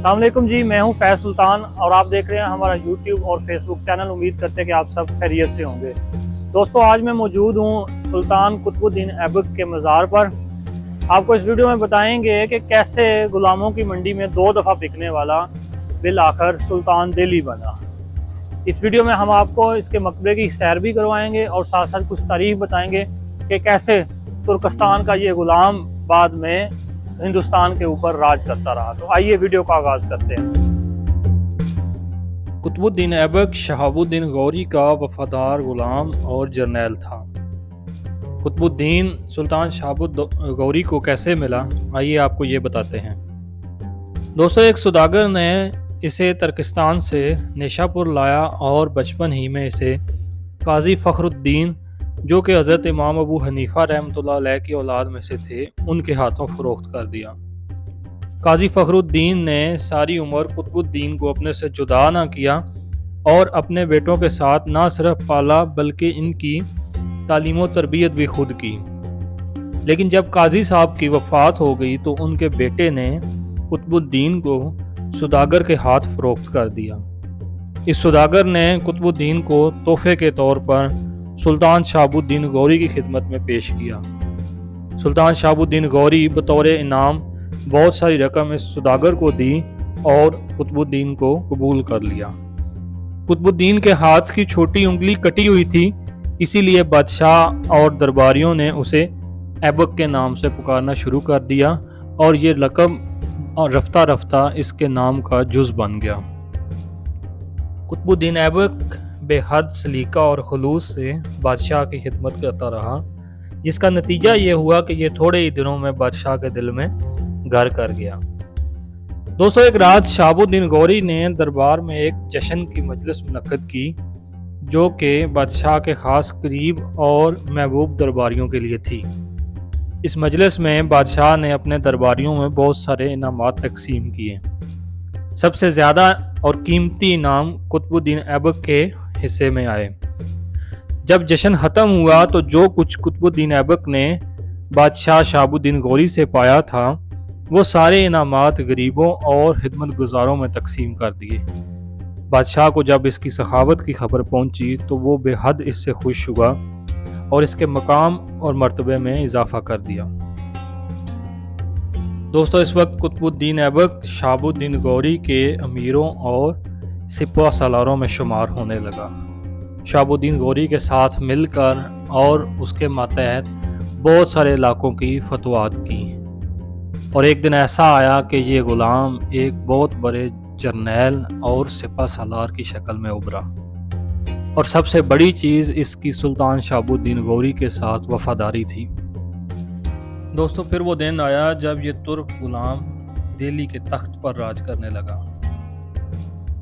السلام علیکم جی، میں ہوں فیض سلطان اور آپ دیکھ رہے ہیں ہمارا یوٹیوب اور فیس بک چینل۔ امید کرتے ہیں کہ آپ سب خیریت سے ہوں گے۔ دوستو، آج میں موجود ہوں سلطان قطب الدین ایبک کے مزار پر۔ آپ کو اس ویڈیو میں بتائیں گے کہ کیسے غلاموں کی منڈی میں 2 دفعہ بکنے والا بالآخر سلطان دہلی بنا۔ اس ویڈیو میں ہم آپ کو اس کے مقبرے کی سیر بھی کروائیں گے اور ساتھ ساتھ کچھ تاریخ بتائیں گے کہ کیسے ترکستان کا یہ غلام بعد میں ہندوستان کے اوپر راج کرتا رہا۔ تو آئیے ویڈیو کا آغاز کرتے ہیں۔ قطب الدین ایبک شہاب الدین غوری کا وفادار غلام اور جرنیل تھا۔ قطب الدین سلطان شہاب غوری کو کیسے ملا، آئیے آپ کو یہ بتاتے ہیں۔ دوستو، ایک سوداگر نے اسے ترکستان سے نیشا پور لایا اور بچپن ہی میں اسے قاضی فخر الدین، جو کہ حضرت امام ابو حنیفہ رحمۃ اللہ علیہ کی اولاد میں سے تھے، ان کے ہاتھوں فروخت کر دیا۔ قاضی فخر الدین نے ساری عمر قطب الدین کو اپنے سے جدا نہ کیا اور اپنے بیٹوں کے ساتھ نہ صرف پالا بلکہ ان کی تعلیم و تربیت بھی خود کی۔ لیکن جب قاضی صاحب کی وفات ہو گئی تو ان کے بیٹے نے قطب الدین کو سوداگر کے ہاتھ فروخت کر دیا۔ اس سوداگر نے قطب الدین کو تحفے کے طور پر سلطان شہاب الدین غوری کی خدمت میں پیش کیا۔ سلطان شہاب الدین غوری بطور انعام بہت ساری رقم اس سوداگر کو دی اور قطب الدین کو قبول کر لیا۔ قطب الدین کے ہاتھ کی چھوٹی انگلی کٹی ہوئی تھی، اسی لیے بادشاہ اور درباریوں نے اسے ایبک کے نام سے پکارنا شروع کر دیا اور یہ لقب رفتہ رفتہ اس کے نام کا جز بن گیا۔ قطب الدین ایبک بے حد سلیقہ اور خلوص سے بادشاہ کی خدمت کرتا رہا، جس کا نتیجہ یہ ہوا کہ یہ تھوڑے ہی دنوں میں بادشاہ کے دل میں گھر کر گیا۔ دوستو، ایک رات شہاب الدین غوری نے دربار میں ایک جشن کی مجلس منعقد کی، جو کہ بادشاہ کے خاص قریب اور محبوب درباریوں کے لیے تھی۔ اس مجلس میں بادشاہ نے اپنے درباریوں میں بہت سارے انعامات تقسیم کیے۔ سب سے زیادہ اور قیمتی انعام قطب الدین ایبک کے حصے میں آئے۔ جب جشن ختم ہوا تو جو کچھ قطب الدین ایبک نے بادشاہ شہاب الدین غوری سے پایا تھا، وہ سارے انعامات غریبوں اور خدمت گزاروں میں تقسیم کر دیے۔ بادشاہ کو جب اس کی سخاوت کی خبر پہنچی تو وہ بے حد اس سے خوش ہوا اور اس کے مقام اور مرتبے میں اضافہ کر دیا۔ دوستو، اس وقت قطب الدین ایبک شہاب الدین غوری کے امیروں اور سپہ سالاروں میں شمار ہونے لگا۔ شہاب الدین غوری کے ساتھ مل کر اور اس کے ماتحت بہت سارے علاقوں کی فتوحات کی، اور ایک دن ایسا آیا کہ یہ غلام ایک بہت بڑے جرنیل اور سپہ سالار کی شکل میں ابھرا، اور سب سے بڑی چیز اس کی سلطان شہاب الدین غوری کے ساتھ وفاداری تھی۔ دوستو، پھر وہ دن آیا جب یہ ترک غلام دہلی کے تخت پر راج کرنے لگا۔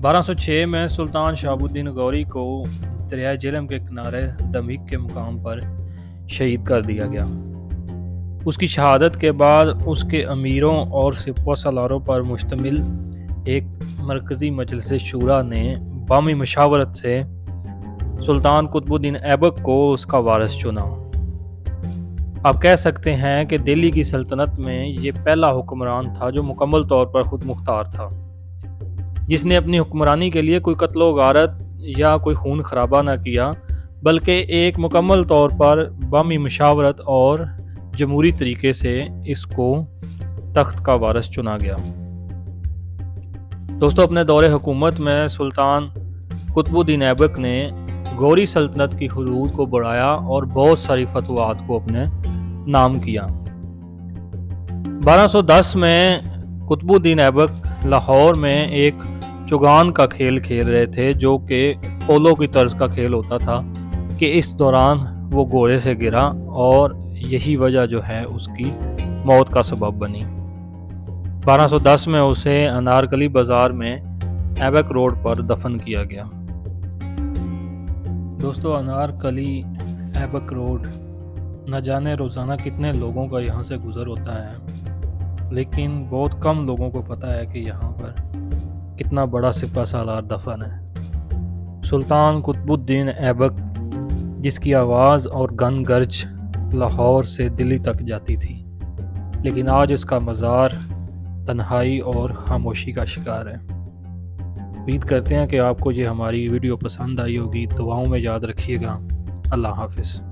1206 میں سلطان شہاب الدین غوری کو دریائے جہلم کے کنارے دمشق کے مقام پر شہید کر دیا گیا۔ اس کی شہادت کے بعد اس کے امیروں اور سپہ سالاروں پر مشتمل ایک مرکزی مجلس شورا نے بامی مشاورت سے سلطان قطب الدین ایبک کو اس کا وارث چنا۔ آپ کہہ سکتے ہیں کہ دہلی کی سلطنت میں یہ پہلا حکمران تھا جو مکمل طور پر خود مختار تھا، جس نے اپنی حکمرانی کے لیے کوئی قتل و غارت یا کوئی خون خرابہ نہ کیا، بلکہ ایک مکمل طور پر بامی مشاورت اور جمہوری طریقے سے اس کو تخت کا وارث چنا گیا۔ دوستو، اپنے دور حکومت میں سلطان قطب الدین ایبک نے غوری سلطنت کی حدود کو بڑھایا اور بہت ساری فتوحات کو اپنے نام کیا۔ 1210 میں قطب الدین ایبک لاہور میں ایک چوگان کا کھیل کھیل رہے تھے، جو کہ پولو کی طرز کا کھیل ہوتا تھا، کہ اس دوران وہ گھوڑے سے گرا اور یہی وجہ جو ہے اس کی موت کا سبب بنی۔ 1210 میں اسے انارکلی بازار میں ایبک روڈ پر دفن کیا گیا۔ دوستو، انارکلی ایبک روڈ نہ جانے روزانہ کتنے لوگوں کا یہاں سے گزر ہوتا ہے، لیکن بہت کم لوگوں کو پتہ ہے کہ یہاں پر کتنا بڑا سپہ سالار دفن ہے۔ سلطان قطب الدین ایبک، جس کی آواز اور گن گرج لاہور سے دلی تک جاتی تھی، لیکن آج اس کا مزار تنہائی اور خاموشی کا شکار ہے۔ امید کرتے ہیں کہ آپ کو یہ ہماری ویڈیو پسند آئی ہوگی۔ دعاؤں میں یاد رکھیے گا۔ اللہ حافظ۔